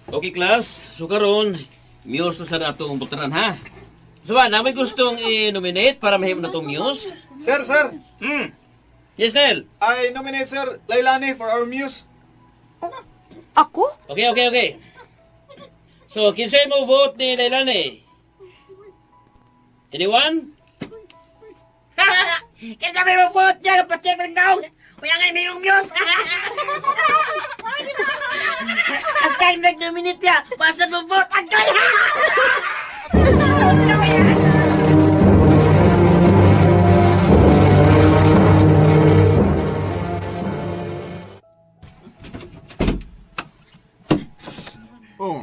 Okay, class. So karon, muse sa nato ang butaran, ha? So ba, na may gustong i-nominate para mahimo na itong muse? Sir! Yes, Nel? I nominate Sir Lailani for our muse. Ako? Okay. So, kinsay mo vote ni Lailani? Anyone? Kaya may mabot niya, pati ng naon. Kaya nga may umyos. As time nag-nominate niya, basta mabot ang kaya. Oh,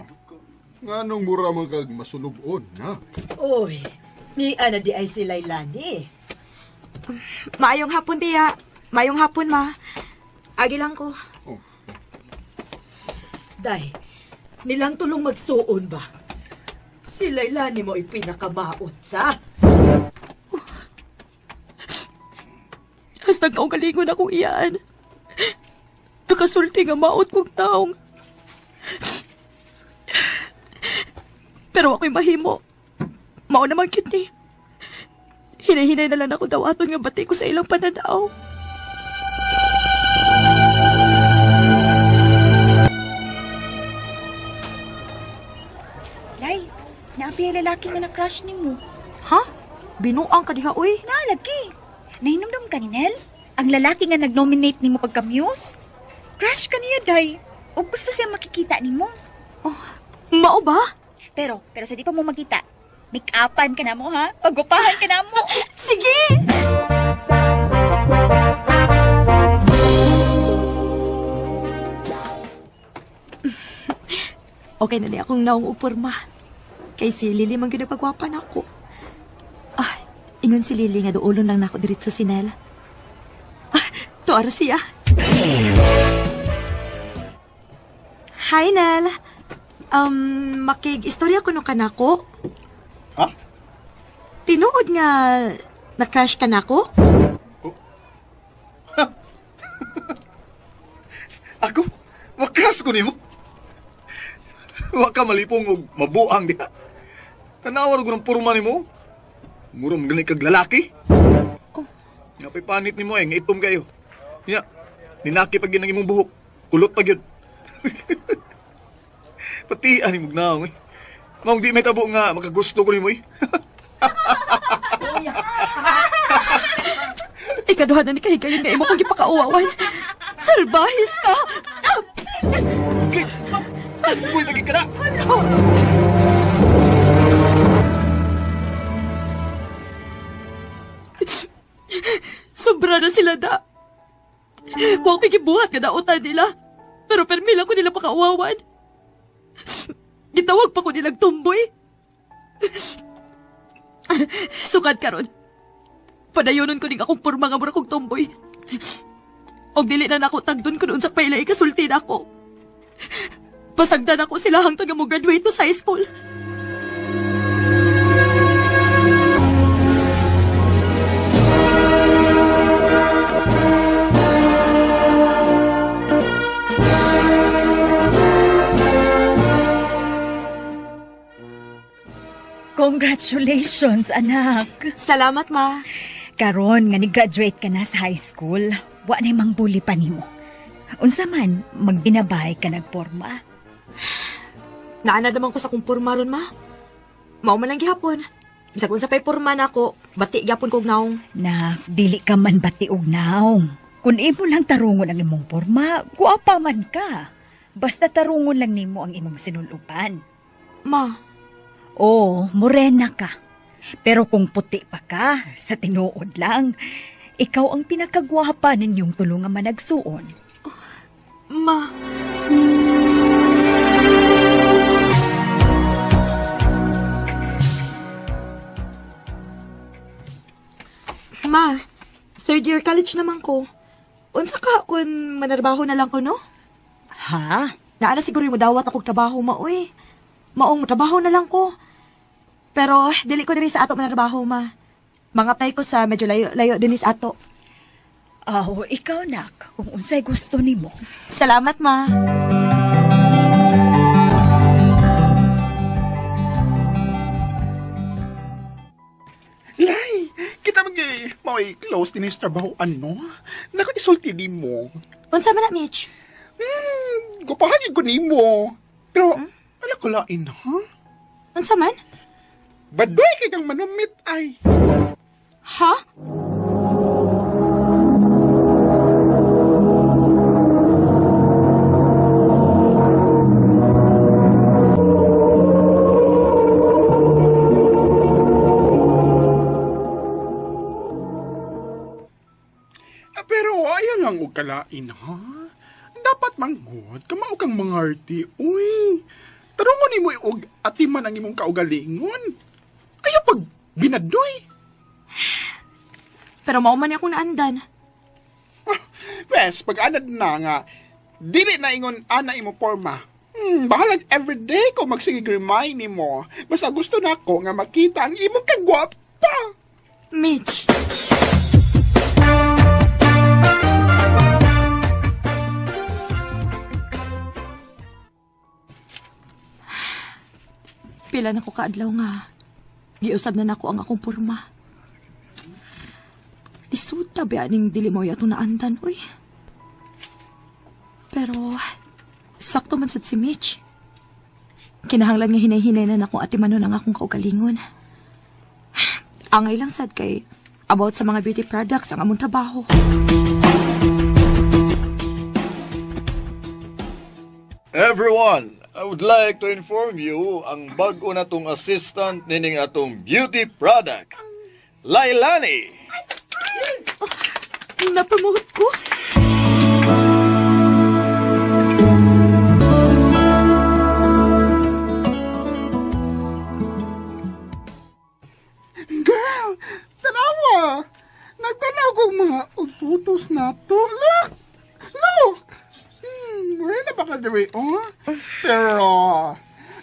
nga nung mura mo kag masulubon, ha? Uy, ni ana di ay si Lailani. Maayong hapon, tiya. Maayong hapon, ma. Agi lang ko. Day, nilang tulong magsuon ba? Si Lailani mo ipinakamaot sa? Hasta kaugalingon akong iyaan. Nakasulti nga maot kong taong. Pero ako'y mahimo. Mao naman kiti. Hinay-hinay na lang ako daw aton nga bati ko sa ilang pananaw. Lay, naapi ang lalaki nga na-crush ni mo. Ha? Binuang ka diha, uy. Lagi. Nainumdum ka ni Nel? Ang lalaki nga nag-nominate ni mo pagka-muse? Crush ka niya, day. O gusto siya makikita ni mo. Mao ba? Pero sa di pa mo makita, make-upan ka na mo, ha? Pagupahan ka na mo. Sige! Okay na di akong naong upurma. Kay si Lily man ginapagwapan ako. Ingon si Lily nga doolon lang nako diretso si Nel. Tuara siya. Hi, Nel. Makig-istorya ko no kanako. Ha? Tinuod nga na-crush ka nako? Ako? Makras ko nimo. Wa ka malipong og mabuang diha. Tanawar ko ng purma nimo. Murom gani kag lalaki. Nga pa'y panit nimo nga itom kayo. Nya, ninaki pag ginang imong buhok. Kulot pag yun. Pati ani mong naong eh. Maong di may tabo nga makagusto ko nimo eh. Ikaduha na ni kahigayon nga imo kong gipakauwawan. Salbahis ka! Uy, lagi ka na! Sobra na sila da. Huwag kikibuhat ka nautan nila. Pero permila ko nila pakauwawan. Gitawag pa ko nilang tumboy. Sukad karon. Padayonon ko ning akong porma nga mura kong tumboy. Og dili na nako tagdon ko noon sa pailay kasulti na ako. Pasagdan ako sila hangtod nga mo graduate to sa high school. Congratulations, anak. Salamat, ma. Karon nga ni-graduate ka na sa high school, wa na mang bully pa nimo. Unsa man, magbinabay ka nagporma. Naana naman ko sa kong porma ron, ma. Mao man lang gihapon. Bisag unsa pay porma na ako, bati gyapon kog naong. Na, dili ka man bati og naong. Kung imo lang tarungon ang imong porma, guwapa man ka. Basta tarungon lang nimo ang imong sinulupan. Ma. Oo, morena ka. Pero kung puti pa ka, sa tinuod lang, ikaw ang pinakagwapa ninyong tulungan managsuon. Ma. Ma, third year college naman ko. Unsa ka kung manarbaho na lang ko, no? Ha? Naana siguro mo dawat akong trabaho, maoy. Maong trabaho na lang ko. Pero dili ko diri sa ato manarbaho, ma. Mangapay ko sa medyo layo din sa ato. Ikaw nak, kung unsay gusto nimo. Salamat, ma. Lay, kita may close din sa trabaho, ano? Naku, isulti di mo. Unsa man na, Mitch? Gupahan ko ni mo. Pero, wala ko lain, ha? Unsa man? Badoy kay kang manumit ay. Ha? Pero ayaw lang og kalain, ha? Dapat manggod, kamao kang mangarti. Uy, tarungon ni mo og atiman ang imong kaugalingon. Ayaw pag binadoy. Pero mao man akong naandan. Pes, pag anad na nga, dili na ingon ana imo porma. Bahalag everyday ko magsigigrimay ni mo. Basta gusto na ko nga makita ang imong kagwapa. Mitch. Pila na ko kaadlaw nga. Giusab na nako ang akong porma. Isuta ba aning dili mo yato naandan, uy. Pero, sakto man sad si Mitch. Kinahanglan nga hinay-hinay na nako ati manon ang akong kaugalingon. Angay lang sad kay about sa mga beauty products ang among trabaho. Everyone, I would like to inform you ang bago na tong assistant nining atong beauty product, Lailani. Napamuhot ko. Girl, tanawa! Nagtanaw ko mga photos na to. Look! Look! Wala na ba ka diri, oh? Pero,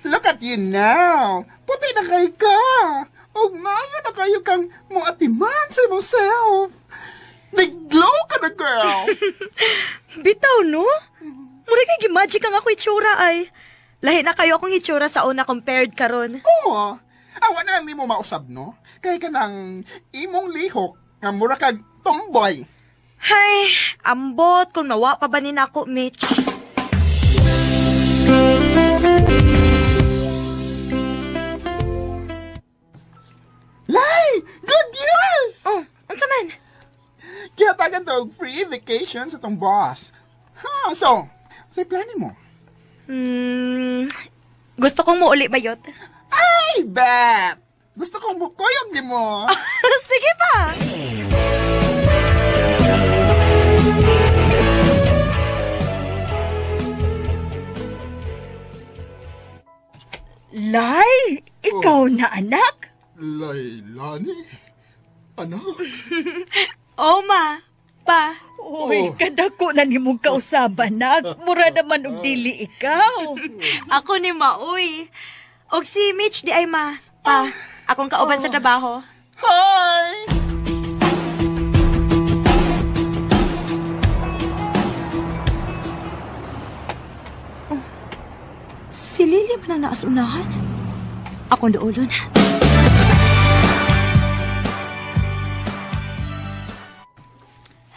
look at you now. Puti na kayo ka. O maayo na kayo kang muatiman sa yourself. Nag-glow ka na, girl. Bitaw, no? Mura kay gimagic ang ako itsura ay. Lahi na kayo akong itsura sa una compared karon. Oo. Awa na lang ni mo mausab, no? Kaya ka ng imong lihok nga mura kag tomboy. Hay, ambot kung nawa pa ba ni nako, Mitch. Lay! Good news! Oh, unsa man? Kaya tagan to free vacation sa tong boss. Ha, so, sa'y planin mo? Gusto kong muuli bayot. Ay, bet! Gusto kong mukoyog di mo. Sige pa! Lay, ikaw na anak? Lailani? Anak? Oma, pa. Uy, kadako na ni mong kausaban, nak. Mura naman og dili ikaw. Ako ni Maoy. Og si Mitch di ay ma. Pa, akong kauban sa trabaho. Hi! Si Lily man ang naasunahan. Akong doolon.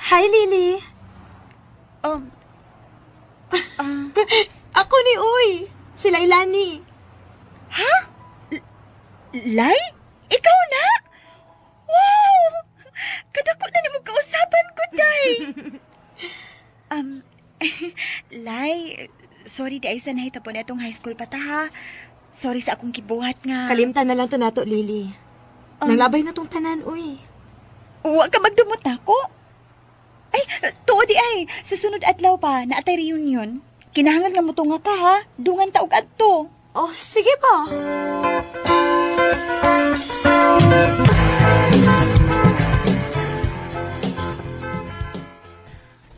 Hi, Lily. Ako ni Uy. Si Lailani. Ha? Lay? Ikaw na? Wow! Kadako na ni mong kausaban ko, day. Lay, sorry di ay sa nahitapon na itong high school pa ta, ha? Sorry sa akong kibuhat nga. Kalimtan na lang to nato, Lily. Nanglabay na tong tanan, Uy. Huwag ka magdumot ako. Ay, tuo di ay. Sa sunod adlaw pa, naatay reunion. Kinahanglan nga mo to nga ka, ha? Dungan taog adto. Oh, sige pa.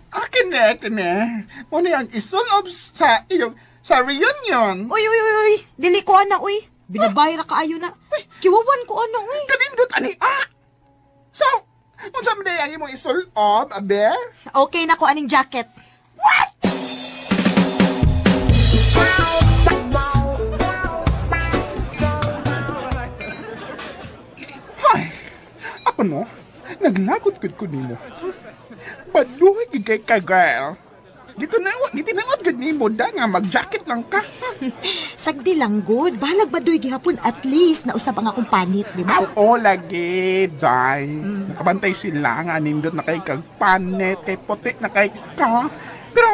Akin na. Muna yung isulob sa iyong sa reunion. Uy. Dili ko ana, Uy. Binabayra ka ayo na. Kiwawan ko ana, Uy. Kanindot ani, So, kung saan mo na yung imong isulob, abe? Okay na ko aning jacket. What? Ay, ako no, naglagot ko nimo. Paduhay kay ka, girl. Gitinaot gud nimo da nga mag-jacket lang ka. Sagdi lang, good. Bahalag ba doy gihapon at least na usab ang akong panit, di ba? Oo, lagi, Jai. Nakabantay sila nga nindot na kay kag panet, kay puti na kay ka. Pero,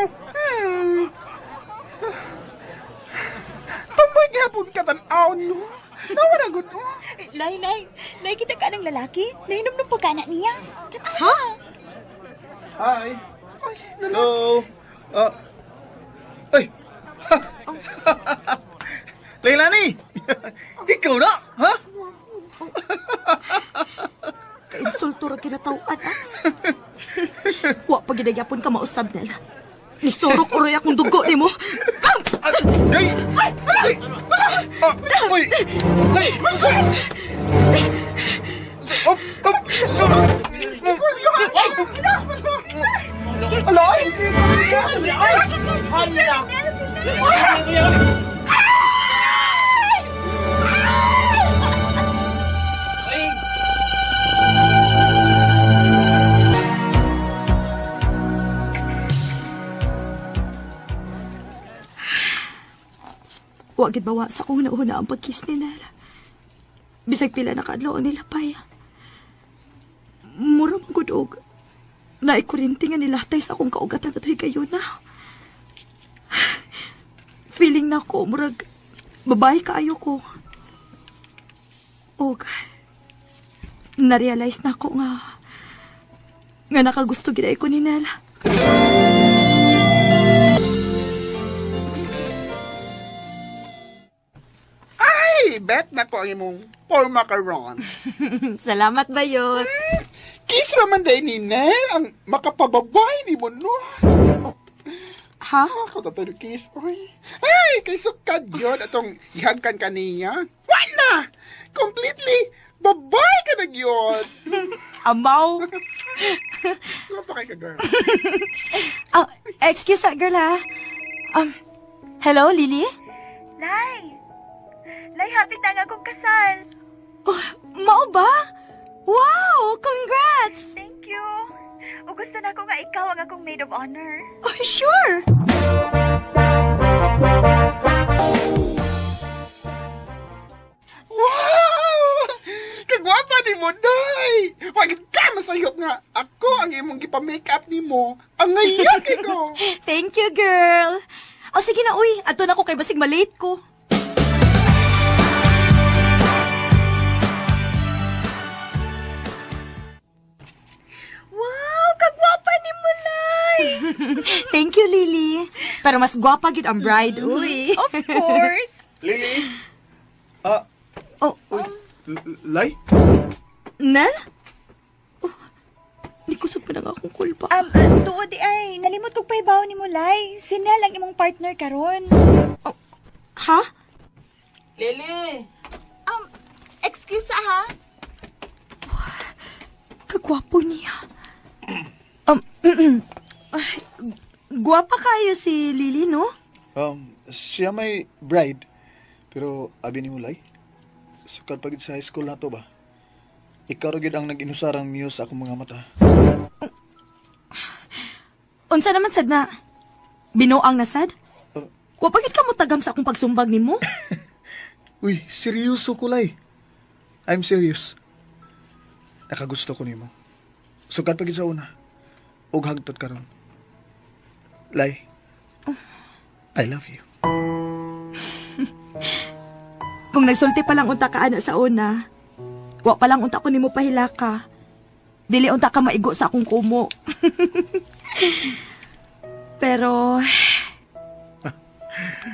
Tomboy gihapon ka tan-aw, no? Nawala gud, oh. Lay, kita ka ng lalaki? Nainom po ka na niya. Ha? Hi. Hello. Ay. Lailani. Ikaw na, ha? Kainsulto ra kinatawan, ha? Wa pa ginagapon ka mausab nila. Isurok uroy akong dugo ni mo. Ay! Ay! Uy! Ay! Aloy! Wa gid bawa sa kung una ang pagkiss nila. Bisag pila na kadlaw nila pay. Mura magudog. Naikurinti nga nilatay sa akong kaugatan at higayon na. Feeling na ko, murag, babae kaayo ko. Og, na-realize na ko nga nakagusto gina ko ni Nel. Ay, bet na ko ang imong for macaron. Salamat ba yun? Kiss raman day ni Nel ang makapababay ni mo, no? Ha? Ako tatalo kiss, oy. Ay, kay sukad yun atong ihagkan kaniya. Wala! Completely babay ka na yun. Amaw. Ano pa kay ka, girl? Excuse that girl, ha? Hello, Lily? Lay, happy na nga akong kasal. Mao ba? Wow! Congrats! Thank you. O gusto na ko nga ikaw ang akong maid of honor. Oh, sure! Wow! Kagwapa ni mo, day! Wag ka masayop nga. Ako ang imong gipa-makeup ni mo. Ang ngayon ikaw. Thank you, girl. O sige na, uy. Ato na ko kay basig malate ko. Wow, kagwapa ni Mulay. Thank you, Lily. Pero mas gwapa gid ang bride, uy. Of course. Lily? Lay? Nel? Di ko pa na nga akong kulpa. Tuod ay, nalimot kong paibaw ni Mulay. Si Nel ang imong partner karon. Ha? Lily! Excuse ha? Kagwapo niya. Gwapa kayo si Lily, no? Siya may bride. Pero abi ni Mulay, sukad pagid sa high school na to ba? Ikaw rin ang nag-inusarang muse sa akong mga mata. Unsa naman sad na? Binuang na sad? Wapagit ka mo tagam sa akong pagsumbag ni mo? Uy, seryoso ko, Lay. I'm serious. Nakagusto ko nimo. Sukad pagid sa una. Ug hagtot karon. Lay, I love you. Kung nagsulti pa lang unta ka ana sa una, wa pa lang unta ko nimo pahilaka. Dili unta ka maigo sa akong kumo. Pero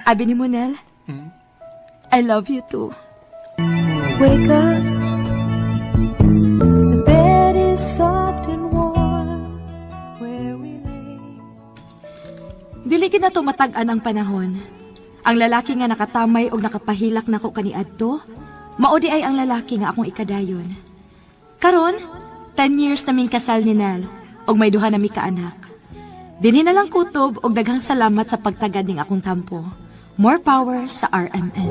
abi ni Monel, I love you too. Wake up, the bed is soft and warm where we lay. Dili na to matag-an ang panahon. Ang lalaki nga nakatamay o nakapahilak nako kaniadto, maudi ay ang lalaki nga akong ikadayon. Karon, 10 years naming kasal ni Nel, og may duha nami ka anak. Dinhi na lang kutob og daghang salamat sa pagtagad ning akong tampo. More power sa RMN.